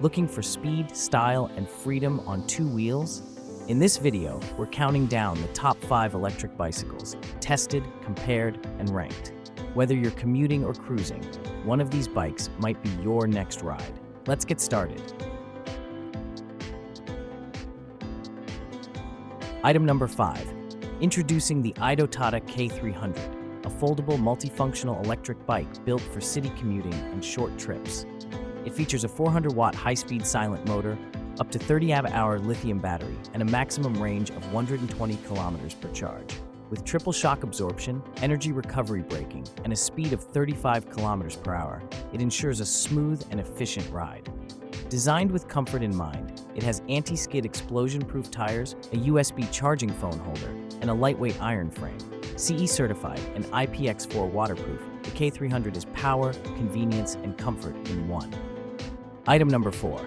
Looking for speed, style, and freedom on two wheels? In this video, we're counting down the top 5 electric bicycles, tested, compared, and ranked. Whether you're commuting or cruising, one of these bikes might be your next ride. Let's get started. Item number 5. Introducing the Idotata K300, a foldable multifunctional electric bike built for city commuting and short trips. It features a 400-watt high-speed silent motor, up to 30 Ah lithium battery, and a maximum range of 120 kilometers per charge. With triple shock absorption, energy recovery braking, and a speed of 35 kilometers per hour, it ensures a smooth and efficient ride. Designed with comfort in mind, it has anti-skid explosion-proof tires, a USB charging phone holder, and a lightweight iron frame. CE certified and IPX4 waterproof, the K300 is power, convenience, and comfort in one. Item number 4.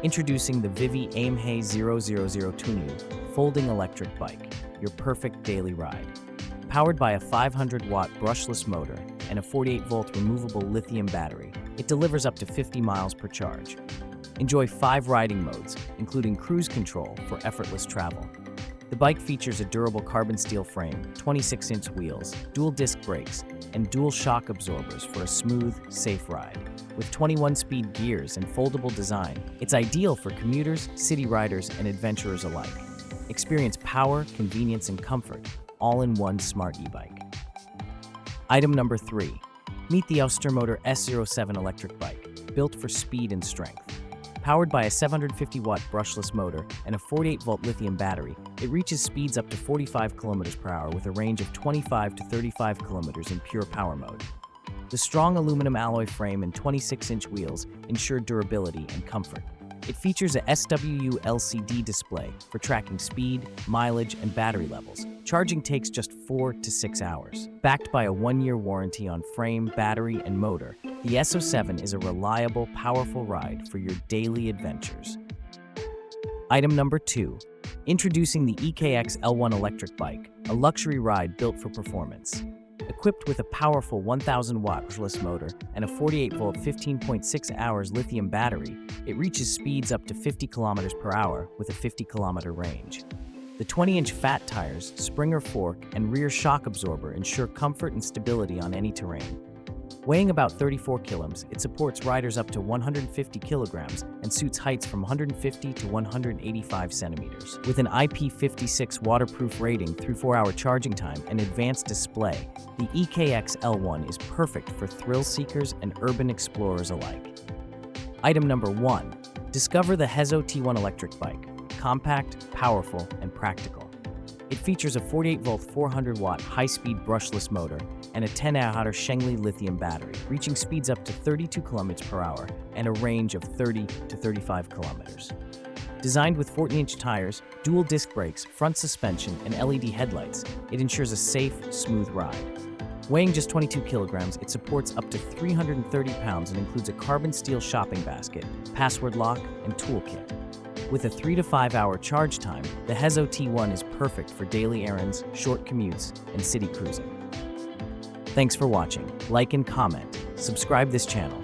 Introducing the Vivy AMH 0002 folding electric bike, your perfect daily ride. Powered by a 500-watt brushless motor and a 48-volt removable lithium battery, it delivers up to 50 miles per charge. Enjoy 5 riding modes, including cruise control for effortless travel. The bike features a durable carbon steel frame, 26-inch wheels, dual disc brakes, and dual shock absorbers for a smooth, safe ride. With 21-speed gears and foldable design, it's ideal for commuters, city riders, and adventurers alike. Experience power, convenience, and comfort, all in one smart e-bike. Item number 3. Meet the AOSTIRMOTOR S07 electric bike, built for speed and strength. Powered by a 750-watt brushless motor and a 48-volt lithium battery, it reaches speeds up to 45 kilometers per hour with a range of 25 to 35 kilometers in pure power mode. The strong aluminum alloy frame and 26-inch wheels ensure durability and comfort. It features a SWU LCD display for tracking speed, mileage, and battery levels. Charging takes just 4 to 6 hours. Backed by a 1-year warranty on frame, battery, and motor, the S07 is a reliable, powerful ride for your daily adventures. Item number 2. Introducing the EKX L1 electric bike, a luxury ride built for performance. Equipped with a powerful 1,000-watt brushless motor and a 48-volt 15.6 hours lithium battery, it reaches speeds up to 50 kilometers per hour with a 50-kilometer range. The 20-inch fat tires, Springer fork, and rear shock absorber ensure comfort and stability on any terrain. Weighing about 34 kilograms, it supports riders up to 150 kilograms and suits heights from 150 to 185 centimeters. With an IP56 waterproof rating through 4-hour charging time and advanced display, the EKX L1 is perfect for thrill seekers and urban explorers alike. Item number 1. Discover the Hexo T1 electric bike. Compact, powerful, and practical. It features a 48-volt 400-watt high-speed brushless motor and a 10 Ah Shengli lithium battery, reaching speeds up to 32 kilometers per hour and a range of 30 to 35 kilometers. Designed with 14-inch tires, dual disc brakes, front suspension, and LED headlights, it ensures a safe, smooth ride. Weighing just 22 kilograms, it supports up to 330 pounds and includes a carbon steel shopping basket, password lock, and toolkit. With a 3 to 5 hour charge time, the Hexo T1 is perfect for daily errands, short commutes, and city cruising. Thanks for watching. Like and comment. Subscribe this channel.